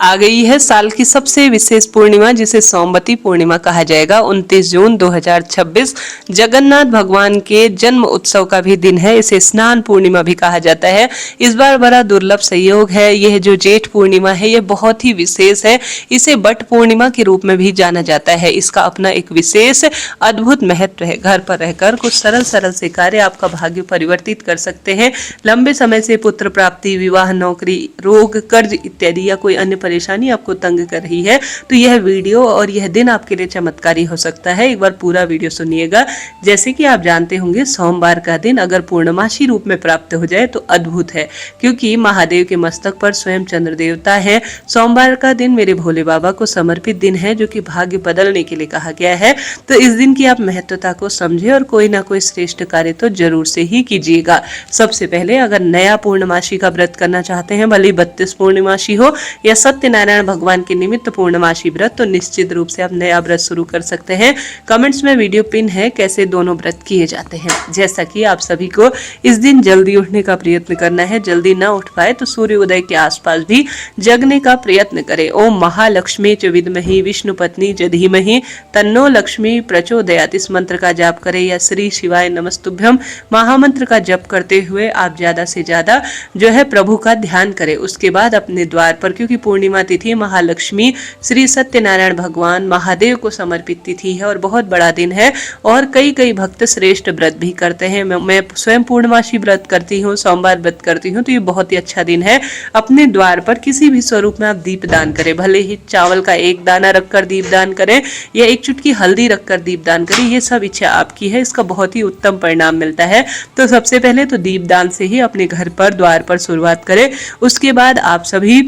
आ गई है साल की सबसे विशेष पूर्णिमा जिसे सोमवती पूर्णिमा कहा जाएगा। 29 जून 2026 जगन्नाथ भगवान के जन्म उत्सव का भी दिन है। इसे स्नान पूर्णिमा भी कहा जाता है। इस बार बड़ा दुर्लभ संयोग है। यह जो जेठ पूर्णिमा है यह बहुत ही विशेष है। इसे बट पूर्णिमा के रूप में भी जाना जाता है। इसका अपना एक विशेष अद्भुत महत्व है। घर पर रहकर कुछ सरल सरल से कार्य आपका भाग्य परिवर्तित कर सकते हैं। लंबे समय से पुत्र प्राप्ति, विवाह, नौकरी, रोग, कर्ज इत्यादि या कोई अन्य परेशानी आपको तंग कर रही है तो यह वीडियो और यह दिन आपके लिए चमत्कारी हो सकता है। एक बार पूरा वीडियो सुनिएगा। जैसे कि आप जानते होंगे, सोमवार का दिन अगर पूर्णमासी रूप में प्राप्त हो जाए तो अद्भुत है, क्योंकि महादेव के मस्तक पर स्वयं चंद्र देवता है। सोमवार का दिन मेरे भोले बाबा को समर्पित दिन है, जो कि भाग्य बदलने के लिए कहा गया है। तो इस दिन की आप महत्वता को समझे और कोई ना कोई श्रेष्ठ कार्य तो जरूर से ही कीजिएगा। सबसे पहले अगर नया पूर्णमासी का व्रत करना चाहते हैं, भले 32 पूर्णमासी हो या सत्यनारायण भगवान के निमित्त पूर्णमासी व्रत, तो निश्चित रूप से आप नया व्रत शुरू कर सकते हैं। कमेंट्स में वीडियो पिन है कैसे दोनों व्रत किए जाते हैं। जैसा कि आप सभी को इस दिन जल्दी उठने का प्रयत्न करना है। जल्दी ना उठ पाए तो सूर्य उदय के आसपास भी जगने का प्रयत्न करें। ओम महालक्ष्मी च विद्महि विष्णु पत्नी च धीमहि तन्नो लक्ष्मी प्रचोदयात्, इस मंत्र का जाप करें या श्री शिवाय नमस्तुभ्यम महामंत्र का जप करते हुए आप ज्यादा से ज्यादा जो है प्रभु का ध्यान करें। उसके बाद अपने द्वार पर, क्योंकि पूर्णिमा तिथि महालक्ष्मी श्री सत्यनारायण भगवान महादेव को समर्पित तिथि है और बहुत बड़ा दिन है और कई भक्त श्रेष्ठ व्रत भी करते हैं। मैं स्वयं पूर्णमासी व्रत करती हूँ, सोमवार व्रत करती हूँ, तो ये बहुत ही अच्छा दिन है। अपने द्वार पर किसी भी स्वरूप में आप दीप दान करें, भले ही चावल का एक दाना रखकर दीप दान करें या एक चुटकी हल्दी रखकर दीप दान करें, ये सब इच्छा आपकी है। इसका बहुत ही उत्तम परिणाम मिलता है। तो सबसे पहले तो दीप दान से ही अपने घर पर द्वार पर शुरुआत करें। उसके बाद आप सभी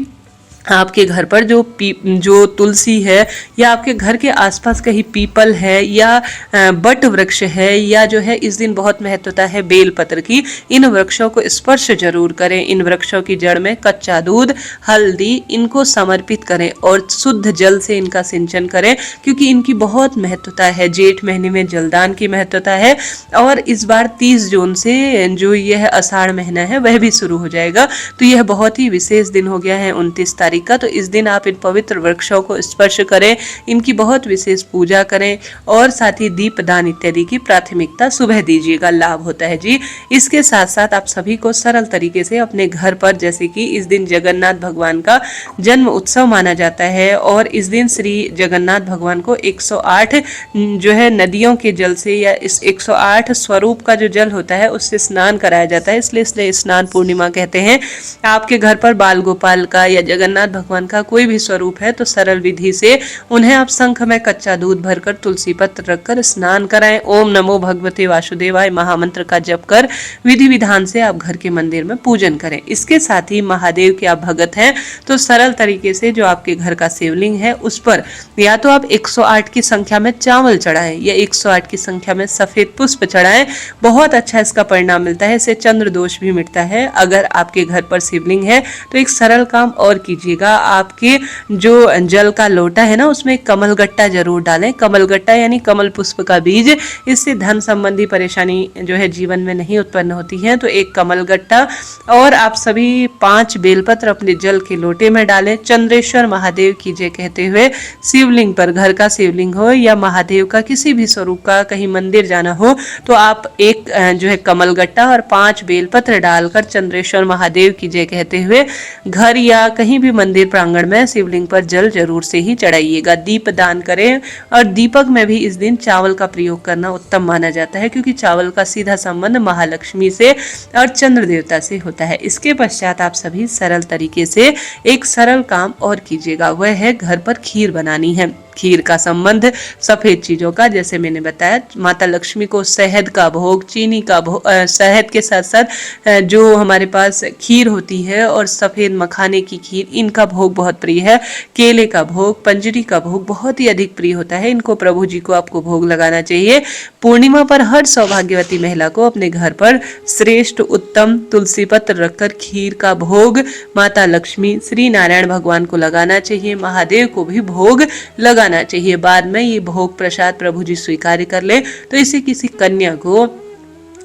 आपके घर पर जो तुलसी है या आपके घर के आसपास कहीं पीपल है या बट वृक्ष है या जो है इस दिन बहुत महत्वता है बेल पत्र की, इन वृक्षों को स्पर्श जरूर करें। इन वृक्षों की जड़ में कच्चा दूध, हल्दी इनको समर्पित करें और शुद्ध जल से इनका सिंचन करें, क्योंकि इनकी बहुत महत्वता है। जेठ महीने में जलदान की महत्वता है और इस बार 30 जून से जो यह आषाढ़ महीना है वह भी शुरू हो जाएगा। तो यह बहुत ही विशेष दिन हो गया है 29 तारीख का। तो इस दिन आप इन पवित्र वृक्षों को स्पर्श करें, इनकी बहुत विशेष पूजा करें और साथ ही दीप दान इत्यादि की प्राथमिकता सुबह दीजिएगा, लाभ होता है जी। इसके साथ साथ आप सभी को सरल तरीके से अपने घर पर, जैसे कि इस दिन जगन्नाथ भगवान का जन्म उत्सव माना जाता है और इस दिन श्री जगन्नाथ भगवान को 108 जो है नदियों के जल से या इस 108 स्वरूप का जो जल होता है उससे स्नान कराया जाता है, इसलिए स्नान पूर्णिमा कहते हैं। आपके घर पर बाल गोपाल का या जगन्नाथ भगवान का कोई भी स्वरूप है तो सरल विधि से उन्हें आप शंख में कच्चा दूध भरकर तुलसी पत्र रखकर स्नान कराएं। ओम नमो भगवते वासुदेवाय महामंत्र का जप कर विधि विधान से आप घर के मंदिर में पूजन करें। इसके साथ ही महादेव के आप भगत हैं तो सरल तरीके से जो आपके घर का शिवलिंग है उस पर या तो आप 108 की संख्या में चावल चढ़ाएं या 108 की संख्या में सफेद पुष्प चढ़ाएं। बहुत अच्छा इसका परिणाम मिलता है। इससे चंद्र दोष भी मिटता है। अगर आपके घर पर शिवलिंग है तो एक सरल काम और कीजिएगा, आपके जो जल का लोटा है ना उसमें कमल गट्टा जरूर डालें। कमल गट्टा यानी कमल पुष्प का बीज, इससे धन संबंधी परेशानी जो है जीवन में नहीं उत्पन्न होती है। तो एक कमल गट्टा और आप सभी 5 बेलपत्र अपने जल के लोटे में डालें। चंद्रेश्वर महादेव की जय कहते हुए शिवलिंग पर, घर का शिवलिंग हो या महादेव का किसी भी स्वरूप का कहीं मंदिर जाना हो तो आप एक जो है कमल गट्टा और 5 बेलपत्र डालकर चंद्रेश्वर महादेव की जय कहते हुए घर या कहीं भी मंदिर प्रांगण में शिवलिंग पर जल जरूर से ही चढ़ाइएगा। दीप दान करें और दीपक में भी इस दिन चावल का प्रयोग करना उत्तम माना जाता है, क्योंकि चावल का सीधा संबंध महालक्ष्मी से और चंद्र देवता से होता है। इसके पश्चात आप सभी सरल तरीके से एक सरल काम और कीजिएगा, वह है घर पर खीर बनानी है। खीर का संबंध सफेद चीजों का, जैसे मैंने बताया माता लक्ष्मी को शहद का भोग, चीनी का भोग, शहद के साथ साथ जो हमारे पास खीर होती है और सफेद मखाने की खीर, इनका भोग बहुत प्रिय है। केले का भोग, पंजरी का भोग बहुत ही अधिक प्रिय होता है। इनको प्रभु जी को आपको भोग लगाना चाहिए। पूर्णिमा पर हर सौभाग्यवती महिला को अपने घर पर श्रेष्ठ उत्तम तुलसी पत्र रखकर खीर का भोग माता लक्ष्मी श्री नारायण भगवान को लगाना चाहिए। महादेव को भी भोग लगाना चाहिए। बाद में ये भोग प्रसाद प्रभु जी स्वीकार कर ले तो इसे किसी कन्या को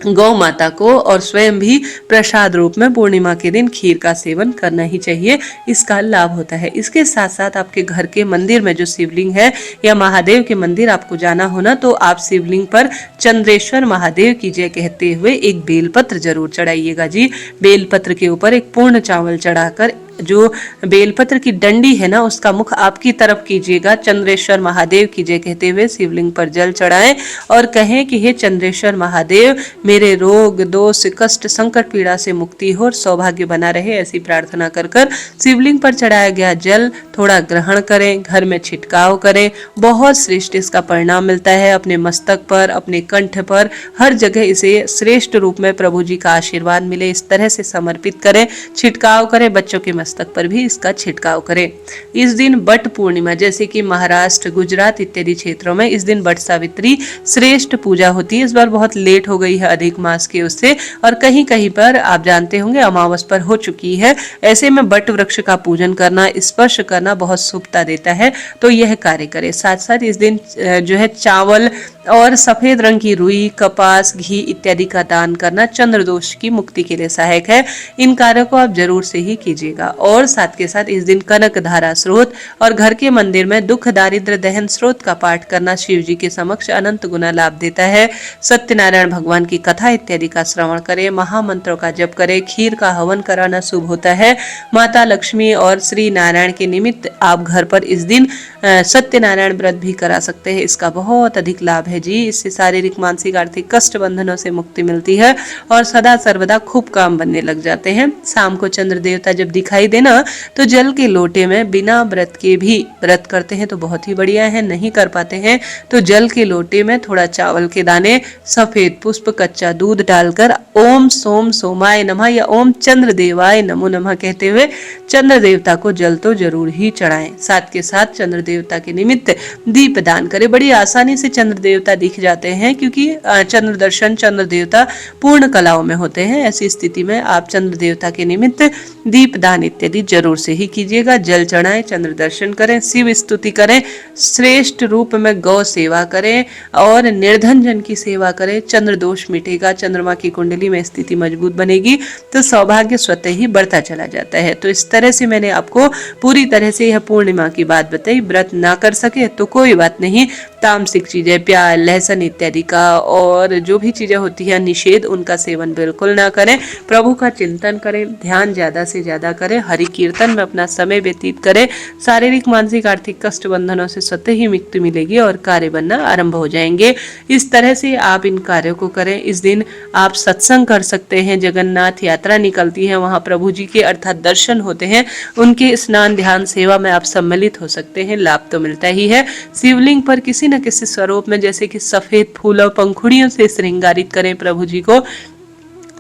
गौ माता को और स्वयं भी प्रसाद रूप में पूर्णिमा के दिन खीर का सेवन करना ही चाहिए। इसका लाभ होता है। इसके साथ साथ आपके घर के मंदिर में जो शिवलिंग है या महादेव के मंदिर आपको जाना हो ना, तो आप शिवलिंग पर चंद्रेश्वर महादेव की जय कहते हुए एक बेलपत्र जरूर चढ़ाइएगा जी। बेलपत्र के ऊपर एक पूर्ण चावल चढ़ाकर जो बेलपत्र की डंडी है ना, उसका मुख आपकी तरफ कीजिएगा। चंद्रेश्वर महादेव की जय कहते हुए शिवलिंग पर जल चढ़ाएं और कहें कि हे चंद्रेश्वर महादेव, मेरे रोग दोष कष्ट संकट पीड़ा से मुक्ति हो और सौभाग्य बना रहे, ऐसी प्रार्थना कर कर शिवलिंग पर चढ़ाया गया जल थोड़ा ग्रहण करें, घर में छिटकाव करें। बहुत श्रेष्ठ इसका परिणाम मिलता है। अपने मस्तक पर, अपने कंठ पर, हर जगह इसे श्रेष्ठ रूप में प्रभु जी का आशीर्वाद मिले, इस तरह से समर्पित करें, छिटकाव करें। बच्चों के मस्तक पर भी इसका छिटकाव करें। इस दिन बट पूर्णिमा, जैसे कि महाराष्ट्र, गुजरात इत्यादि क्षेत्रों में इस दिन बट सावित्री श्रेष्ठ पूजा होती है। इस बार बहुत लेट हो गई है अधिक मास के उससे, और कहीं कहीं पर आप जानते होंगे अमावस पर हो चुकी है। ऐसे में बट वृक्ष का पूजन करना, स्पर्श करना बहुत शुभता देता है, तो यह कार्य करें। साथ साथ इस दिन जो है चावल और सफेद रंग की रुई, कपास, घी इत्यादि का दान करना चंद्र दोष की मुक्ति के लिए सहायक है। इन कार्यों को आप जरूर से ही कीजिएगा। और साथ के साथ इस दिन कनक धारा स्रोत और घर के मंदिर में दुख दारिद्र दहन स्रोत का पाठ करना शिव जी के समक्ष अनंत गुना लाभ देता है। सत्यनारायण भगवान की कथा इत्यादि का श्रवण करें, महामंत्रों का जप करें, खीर का हवन कराना शुभ होता है। माता लक्ष्मी और श्री नारायण के निमित्त आप घर पर इस दिन सत्यनारायण व्रत भी करा सकते हैं। इसका बहुत अधिक लाभ है जी। इससे शारीरिक मानसिक आर्थिक कष्ट बंधनों से मुक्ति मिलती है और सदा सर्वदा खूब काम बनने लग जाते हैं। शाम को चंद्र देवता जब दिखाई देना, तो जल के लोटे में बिना व्रत के भी, व्रत करते हैं तो बहुत ही बढ़िया है, नहीं कर पाते हैं तो जल के लोटे में थोड़ा चावल के दाने, सफेद पुष्प, कच्चा दूध डालकर ओम सोम सोमाय नमः या ओम चंद्र देवाय नमो नमः कहते हुए चंद्र देवता को जल तो जरूर ही चढ़ाएं। साथ के साथ चंद्र देवता के निमित्त दीप दान करें। बड़ी आसानी से चंद्र देवता दिख जाते हैं, क्योंकि चंद्र दर्शन चंद्र देवता पूर्ण कलाओं में होते हैं। ऐसी स्थिति में आप चंद्र देवता के निमित्त दीप दान इत्यादि जरूर से ही कीजिएगा। जल चढ़ाएं, चंद्र दर्शन करें, शिव स्तुति करें, श्रेष्ठ रूप में गौ सेवा करें और निर्धन जन की सेवा करें। चंद्र दोष मिटेगा, चंद्रमा की कुंडली में स्थिति मजबूत बनेगी तो सौभाग्य स्वतः ही बढ़ता चला जाता है। तो इस तरह से मैंने आपको पूरी तरह से यह पूर्णिमा की बात बताई। व्रत ना कर सके तो कोई बात नहीं, तामसिक चीजें, प्याज, लहसुन इत्यादि का और जो भी चीजें होती है निषेध, उनका सेवन बिल्कुल ना करें। प्रभु का चिंतन करें, ध्यान ज्यादा से ज्यादा करें, हरि कीर्तन में अपना समय व्यतीत करें। शारीरिक मानसिक आर्थिक कष्ट बंधनों से स्वतः ही मुक्ति मिलेगी और कार्य बनना आरंभ हो जाएंगे। इस तरह से आप इन कार्यों को करें। इस दिन आप सत्संग कर सकते हैं। जगन्नाथ यात्रा निकलती है, वहां प्रभु जी के अर्थात दर्शन होते हैं, उनके स्नान ध्यान सेवा में आप सम्मिलित हो सकते हैं। लाभ तो मिलता ही है। शिवलिंग पर किसी न किसी स्वरूप में, जैसे कि सफेद फूल और पंखुड़ियों से श्रृंगारित करें प्रभु जी को।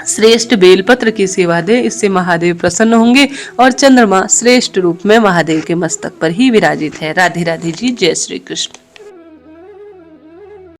श्रेष्ठ बेलपत्र की सेवा दे, इससे महादेव प्रसन्न होंगे और चंद्रमा श्रेष्ठ रूप में महादेव के मस्तक पर ही विराजित है। राधे राधे जी, जय श्री कृष्ण।